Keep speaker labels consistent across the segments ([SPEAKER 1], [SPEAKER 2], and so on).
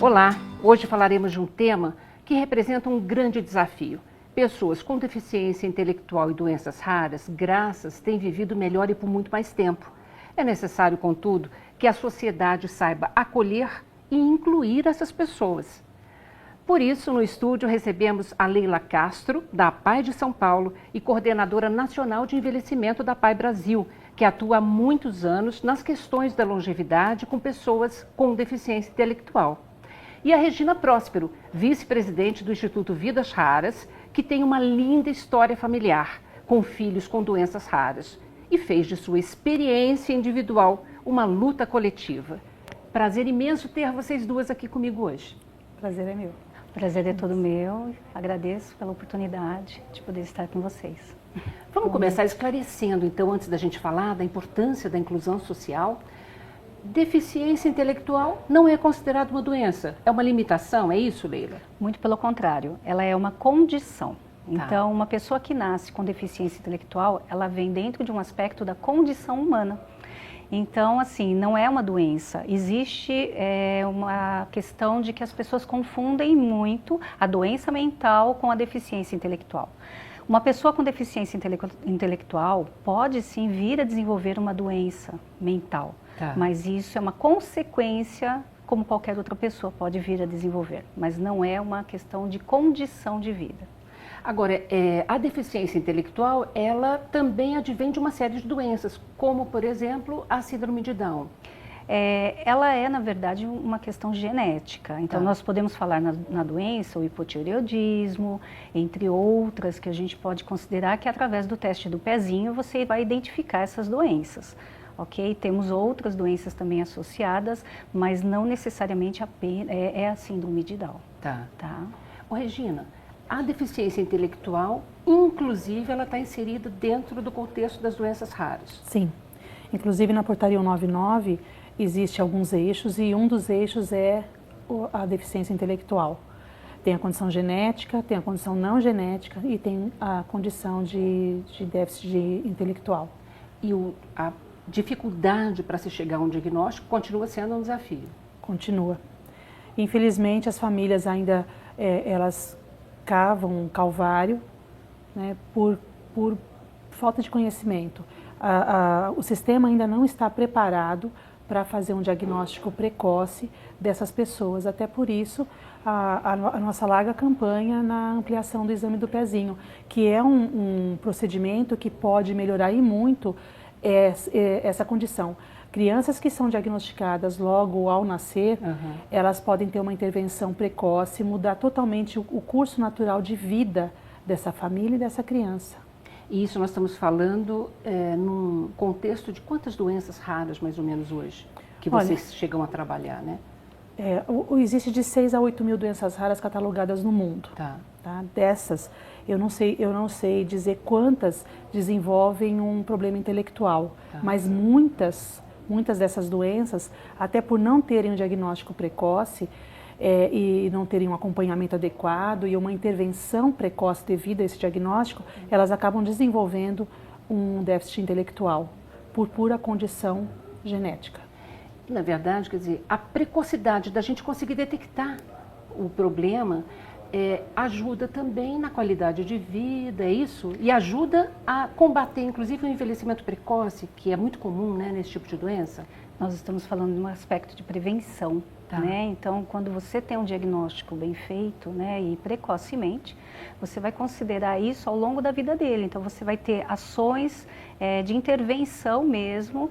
[SPEAKER 1] Olá, hoje falaremos de um tema que representa um grande desafio. Pessoas com deficiência intelectual e doenças raras, graças, têm vivido melhor e por muito mais tempo. É necessário, contudo, que a sociedade saiba acolher e incluir essas pessoas. Por isso, no estúdio recebemos a Leila Castro, da APAE de São Paulo e coordenadora nacional de envelhecimento da APAE Brasil, que atua há muitos anos nas questões da longevidade com pessoas com deficiência intelectual. E a Regina Próspero, vice-presidente do Instituto Vidas Raras, que tem uma linda história familiar, com filhos com doenças raras, e fez de sua experiência individual uma luta coletiva. Prazer imenso ter vocês duas aqui comigo hoje.
[SPEAKER 2] Prazer é meu.
[SPEAKER 3] O prazer é todo meu. Agradeço pela oportunidade de poder estar com vocês.
[SPEAKER 1] Vamos começar esclarecendo, então, antes da gente falar da importância da inclusão social. Deficiência intelectual não é considerada uma doença, é uma limitação, é isso, Leila?
[SPEAKER 3] Muito pelo contrário, ela é uma condição.
[SPEAKER 1] Tá.
[SPEAKER 3] Então, uma pessoa que nasce com deficiência intelectual, ela vem dentro de um aspecto da condição humana. Então, assim, não é uma doença. Existe uma questão de que as pessoas confundem muito a doença mental com a deficiência intelectual. Uma pessoa com deficiência intelectual pode sim vir a desenvolver uma doença mental,
[SPEAKER 1] Tá.
[SPEAKER 3] mas isso é uma consequência, como qualquer outra pessoa pode vir a desenvolver, mas não é uma questão de condição de vida.
[SPEAKER 1] Agora, a deficiência intelectual, ela também advém de uma série de doenças, como, por exemplo, a síndrome de Down.
[SPEAKER 3] Ela é, na verdade, uma questão genética. Então,
[SPEAKER 1] Tá.
[SPEAKER 3] nós podemos falar na doença o hipotireoidismo, entre outras, que a gente pode considerar que através do teste do pezinho você vai identificar essas doenças. Ok? Temos outras doenças também associadas, mas não necessariamente é a síndrome de Down.
[SPEAKER 1] Tá.
[SPEAKER 3] Tá?
[SPEAKER 1] Ô, Regina, a deficiência intelectual, inclusive, ela está inserida dentro do contexto das doenças raras.
[SPEAKER 2] Sim. Inclusive na portaria 199 existe alguns eixos e um dos eixos é a deficiência intelectual. Tem a condição genética, tem a condição não genética e tem a condição de déficit intelectual.
[SPEAKER 1] E a dificuldade para se chegar a um diagnóstico continua sendo um desafio.
[SPEAKER 2] Continua. Infelizmente as famílias ainda elas cavam um calvário, né, por falta de conhecimento. O sistema ainda não está preparado para fazer um diagnóstico precoce dessas pessoas. Até por isso, a nossa larga campanha na ampliação do exame do pezinho, que é um procedimento que pode melhorar e muito essa condição. Crianças que são diagnosticadas logo ao nascer, elas podem ter uma intervenção precoce, mudar totalmente o curso natural de vida dessa família e dessa criança.
[SPEAKER 1] E isso nós estamos falando num contexto de quantas doenças raras, mais ou menos, hoje, que vocês chegam a trabalhar, né?
[SPEAKER 2] Existe de 6 a 8 mil doenças raras catalogadas no mundo.
[SPEAKER 1] Tá.
[SPEAKER 2] Tá? Dessas, eu não sei dizer quantas desenvolvem um problema intelectual,
[SPEAKER 1] Tá.
[SPEAKER 2] mas muitas dessas doenças, até por não terem um diagnóstico precoce, e não terem um acompanhamento adequado e uma intervenção precoce devido a esse diagnóstico, elas acabam desenvolvendo um déficit intelectual por pura condição genética.
[SPEAKER 1] Na verdade, quer dizer, a precocidade da gente conseguir detectar o problema ajuda também na qualidade de vida, é isso? E ajuda a combater, inclusive, o envelhecimento precoce, que é muito comum, né, nesse tipo de doença.
[SPEAKER 3] Nós estamos falando de um aspecto de prevenção.
[SPEAKER 1] Tá.
[SPEAKER 3] Né? Então, quando você tem um diagnóstico bem feito, né, e precocemente, você vai considerar isso ao longo da vida dele. Então, você vai ter ações de intervenção mesmo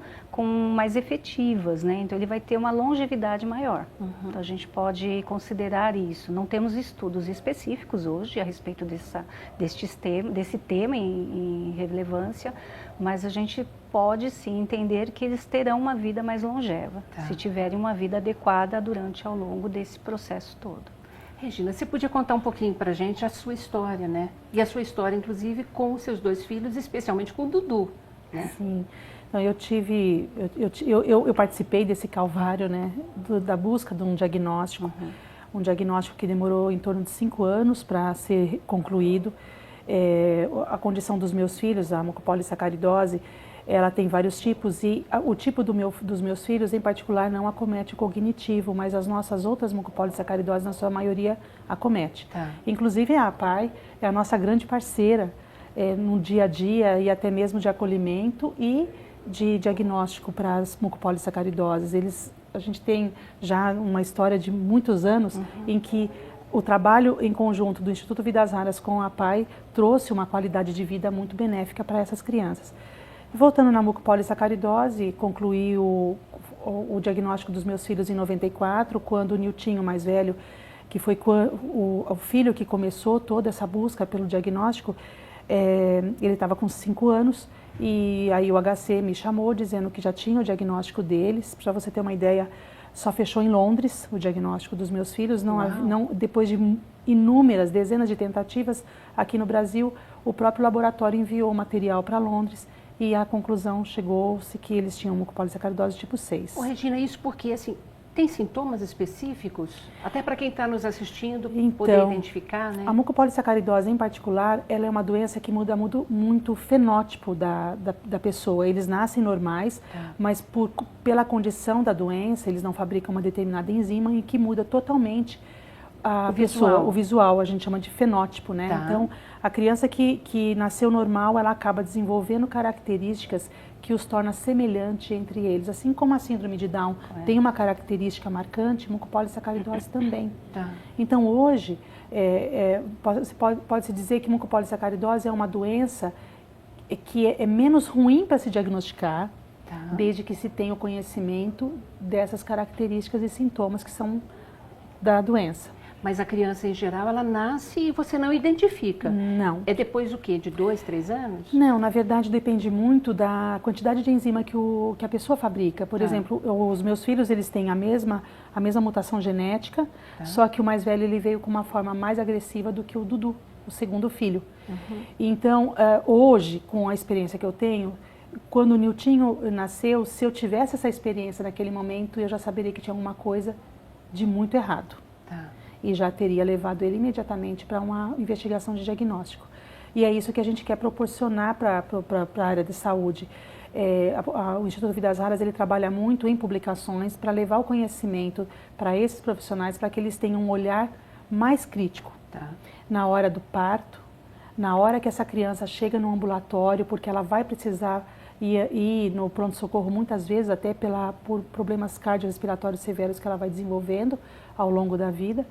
[SPEAKER 3] mais efetivas, né? Então, ele vai ter uma longevidade maior. Então, a gente pode considerar isso. Não temos estudos específicos hoje a respeito desse tema em relevância, mas a gente pode sim entender que eles terão uma vida mais longeva,
[SPEAKER 1] Tá.
[SPEAKER 3] se tiverem uma vida adequada ao longo desse processo todo.
[SPEAKER 1] Regina, você podia contar um pouquinho pra gente a sua história, né? E a sua história, inclusive, com os seus dois filhos, especialmente com o Dudu, né?
[SPEAKER 2] Sim. Então, eu participei desse calvário, né, da busca de um diagnóstico, um diagnóstico que demorou em torno de 5 anos para ser concluído. A condição dos meus filhos, a mucopolissacaridose, ela tem vários tipos e o tipo dos meus filhos, em particular, não acomete o cognitivo, mas as nossas outras mucopolissacaridoses, na sua maioria, acomete.
[SPEAKER 1] Tá.
[SPEAKER 2] Inclusive, a APAI é a nossa grande parceira no dia a dia e até mesmo de acolhimento e de diagnóstico para as mucopolissacaridoses. A gente tem já uma história de muitos anos em que o trabalho em conjunto do Instituto Vidas Raras com a APAI trouxe uma qualidade de vida muito benéfica para essas crianças. Voltando na mucopolissacaridose, concluí o diagnóstico dos meus filhos em 94, quando o Niltinho mais velho, que foi o filho que começou toda essa busca pelo diagnóstico, ele estava com 5 anos e aí o HC me chamou dizendo que já tinha o diagnóstico deles. Para você ter uma ideia, só fechou em Londres o diagnóstico dos meus filhos. Depois de inúmeras, dezenas de tentativas aqui no Brasil, o próprio laboratório enviou o material para Londres e a conclusão chegou-se que eles tinham mucopolissacaridose tipo 6.
[SPEAKER 1] Ô, Regina, isso porque, assim, tem sintomas específicos? Até para quem está nos assistindo poder identificar, né?
[SPEAKER 2] A mucopolissacaridose, em particular, ela é uma doença que muda muito o fenótipo da pessoa. Eles nascem normais, mas pela condição da doença, eles não fabricam uma determinada enzima e que muda totalmente a pessoa, o visual, a gente chama de fenótipo, né? Então, a criança que nasceu normal, ela acaba desenvolvendo características que os torna semelhante entre eles. Assim como a síndrome de Down tem uma característica marcante, mucopolissacaridose também. Então, hoje, pode-se dizer que mucopolissacaridose é uma doença que é menos ruim para se diagnosticar, desde que se tenha o conhecimento dessas características e sintomas que são da doença.
[SPEAKER 1] Mas a criança, em geral, ela nasce e você não identifica?
[SPEAKER 2] Não.
[SPEAKER 1] É depois do quê? De 2, 3 anos?
[SPEAKER 2] Não, na verdade depende muito da quantidade de enzima que a pessoa fabrica. Por exemplo, os meus filhos, eles têm a mesma mutação genética, só que o mais velho ele veio com uma forma mais agressiva do que o Dudu, o segundo filho. Então, hoje, com a experiência que eu tenho, quando o Niltinho nasceu, se eu tivesse essa experiência naquele momento, eu já saberia que tinha alguma coisa de muito errado. E já teria levado ele imediatamente para uma investigação de diagnóstico. E é isso que a gente quer proporcionar para a área de saúde. O Instituto Vidas Raras ele trabalha muito em publicações para levar o conhecimento para esses profissionais, para que eles tenham um olhar mais crítico na hora do parto, na hora que essa criança chega no ambulatório, porque ela vai precisar ir no pronto-socorro muitas vezes, até por problemas cardiorrespiratórios severos que ela vai desenvolvendo ao longo da vida.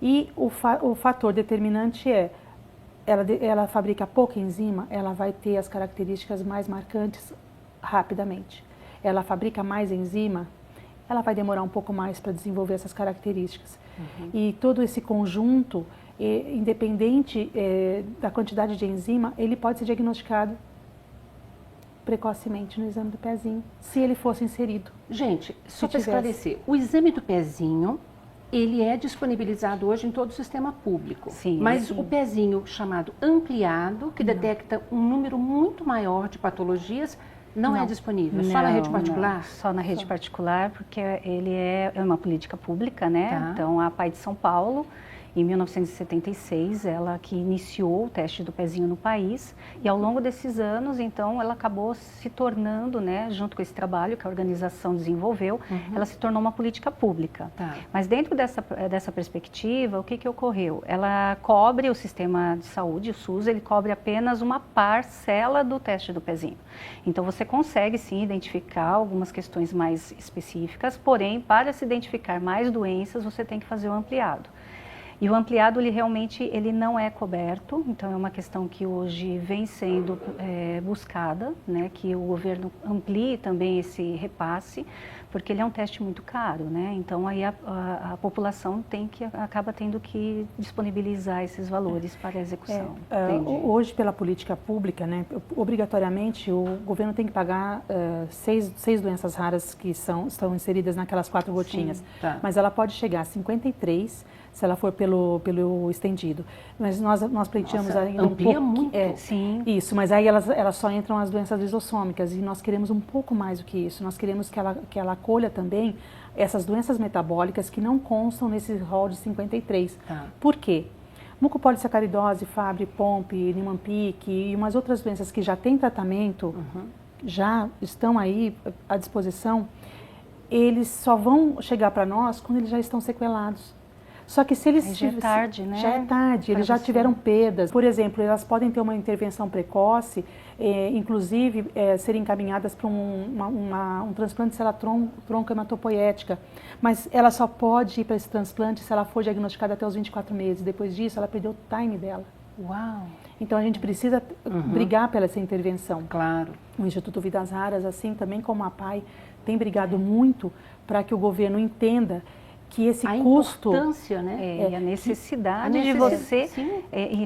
[SPEAKER 2] E o fator determinante ela fabrica pouca enzima, ela vai ter as características mais marcantes rapidamente. Ela fabrica mais enzima, ela vai demorar um pouco mais para desenvolver essas características. E todo esse conjunto, independente da quantidade de enzima, ele pode ser diagnosticado precocemente no exame do pezinho, se ele fosse inserido.
[SPEAKER 1] Gente, só para esclarecer, o exame do pezinho, ele é disponibilizado hoje em todo o sistema público. Mas o pezinho chamado ampliado, que detecta um número muito maior de patologias, não é disponível? Só na rede particular?
[SPEAKER 3] Não, só na rede particular, porque ele é uma política pública, né? Então, a APAI de São Paulo, em 1976, ela que iniciou o teste do pezinho no país e ao longo desses anos, então, ela acabou se tornando, né, junto com esse trabalho que a organização desenvolveu, ela se tornou uma política pública. Mas dentro dessa perspectiva, o que ocorreu? Ela cobre o sistema de saúde, o SUS, ele cobre apenas uma parcela do teste do pezinho. Então, você consegue sim identificar algumas questões mais específicas, porém, para se identificar mais doenças, você tem que fazer o ampliado. E o ampliado, ele não é coberto, então é uma questão que hoje vem sendo buscada, né, que o governo amplie também esse repasse, porque ele é um teste muito caro, né? Então aí a população acaba tendo que disponibilizar esses valores para a execução.
[SPEAKER 2] Hoje, pela política pública, né, obrigatoriamente o governo tem que pagar 6 doenças raras que estão inseridas naquelas 4 gotinhas, mas ela pode chegar a 53 se ela for pelo estendido. Mas nós pleiteamos ainda um pouco.
[SPEAKER 1] Muito.
[SPEAKER 2] Sim. Isso, mas aí elas só entram as doenças lisossômicas e nós queremos um pouco mais do que isso. Nós queremos que ela acolha também essas doenças metabólicas que não constam nesse rol de 53. Por quê? Mucopolissacaridose, Fabry, Pompe, Niemann-Pick e umas outras doenças que já têm tratamento, já estão aí à disposição, eles só vão chegar para nós quando eles já estão sequelados. Só que se eles
[SPEAKER 3] já é tarde, né?
[SPEAKER 2] Já é tarde, eles já tiveram perdas. Por exemplo, elas podem ter uma intervenção precoce, inclusive serem encaminhadas para um transplante de célula tronco hematopoética. Mas ela só pode ir para esse transplante se ela for diagnosticada até os 24 meses. Depois disso, ela perdeu o time dela.
[SPEAKER 3] Uau!
[SPEAKER 2] Então a gente precisa brigar pela essa intervenção.
[SPEAKER 1] Claro.
[SPEAKER 2] O Instituto Vidas Raras, assim também como a PAI, tem brigado muito para que o governo entenda que esse custo...
[SPEAKER 1] A importância, né?
[SPEAKER 3] E a necessidade de você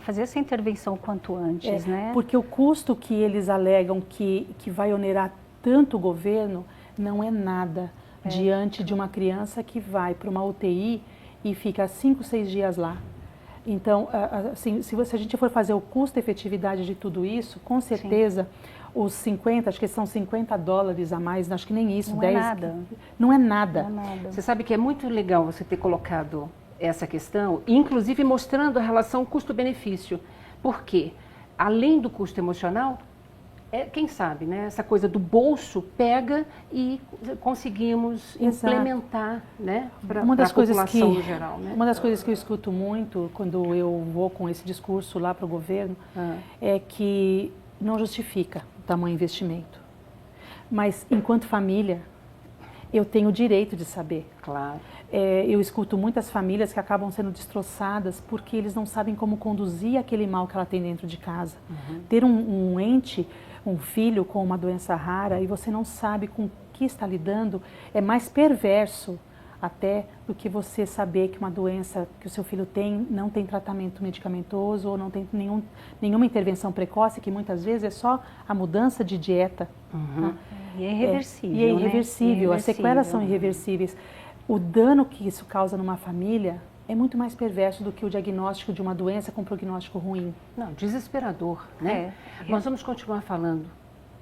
[SPEAKER 3] fazer essa intervenção o quanto antes, né?
[SPEAKER 2] Porque o custo que eles alegam que vai onerar tanto o governo não é nada diante de uma criança que vai para uma UTI e fica 5, 6 dias lá. Então, assim, se a gente for fazer o custo-efetividade de tudo isso, com certeza... Os 50, acho que são $50 a mais, acho que nem isso,
[SPEAKER 3] não
[SPEAKER 2] 10.
[SPEAKER 3] É nada.
[SPEAKER 2] Não é nada.
[SPEAKER 3] Não é nada.
[SPEAKER 1] Você sabe que é muito legal você ter colocado essa questão, inclusive mostrando a relação custo-benefício. Por quê? Além do custo emocional, quem sabe, né? Essa coisa do bolso pega e conseguimos implementar, né? Para a população no geral. Né?
[SPEAKER 2] Uma das coisas que eu escuto muito quando eu vou com esse discurso lá para o governo é que não justifica o tamanho investimento. Mas, enquanto família, eu tenho o direito de saber.
[SPEAKER 1] Claro.
[SPEAKER 2] Eu escuto muitas famílias que acabam sendo destroçadas porque eles não sabem como conduzir aquele mal que ela tem dentro de casa. Ter um ente, um filho com uma doença rara e você não sabe com o que está lidando, é mais perverso até do que você saber que uma doença que o seu filho tem não tem tratamento medicamentoso ou não tem nenhuma intervenção precoce, que muitas vezes é só a mudança de dieta.
[SPEAKER 3] Tá? E é irreversível,
[SPEAKER 2] E é irreversível,
[SPEAKER 3] né?
[SPEAKER 2] As sequelas são irreversíveis. O dano que isso causa numa família é muito mais perverso do que o diagnóstico de uma doença com prognóstico ruim.
[SPEAKER 1] Não, desesperador, né? Nós vamos continuar falando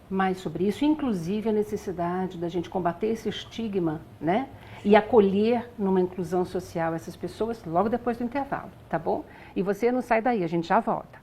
[SPEAKER 1] mais sobre isso, inclusive a necessidade da gente combater esse estigma, né? E acolher numa inclusão social essas pessoas logo depois do intervalo, tá bom? E você não sai daí, a gente já volta.